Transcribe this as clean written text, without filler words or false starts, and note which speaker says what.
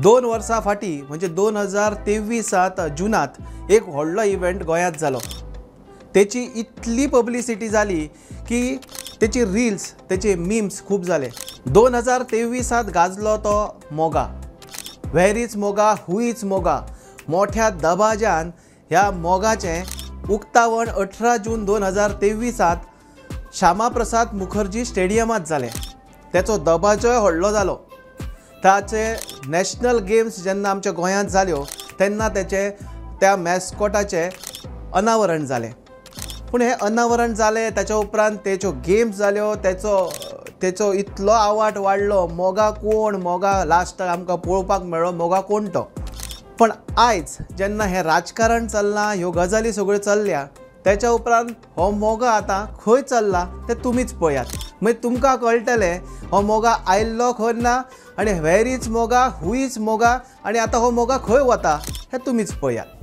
Speaker 1: 2 वर्सां फाटीं म्हणजे 2023 जुनात एक व्हडलो इव्हेंट गोंयांत जालो। तेची इतली पब्लिसिटी जाली की तेची रील्स तेचे मीम्स खूब जाले। 2023 गाजलो तो Moga. Where is Moga, who is Moga. मोठ्या दबाज्यान ह्या मोगाचें उक्तावण 18 जून 2023 श्यामा प्रसाद मुखर्जी स्टेडियमांत जालें। तेचो दबाजोय व्हडलो जालो। ताचे नॅशनल गेम्स जेन्ना आमच्या गोंयांत जाल्यो तेन्ना त्या मॅस्कोटाचें अनावरण जालें। पूण हें अनावरण जालें ताच्या उपरांत तेच्यो गेम्स जाल्यो, तेचो इतलो आवाठ वाडलो, मोगा कोण, मोगा लास्ट आमकां पळोवपाक मेळ्ळो मोगा कोण तो। पण आयज जेन्ना हें राजकारण चल्लां, ह्यो गजाली सगळ्यो चल्ल्या, तेच्या उपरांत हो मोगा आतां खंय चल्ला तें तुमीच पळयात। मागीर तुमकां कळटलें हो मोगा आयिल्लो खंय ना आनी where is Moga, who is Moga आनी आतां हो मोगा खंय वता हें तुमीच पळयात।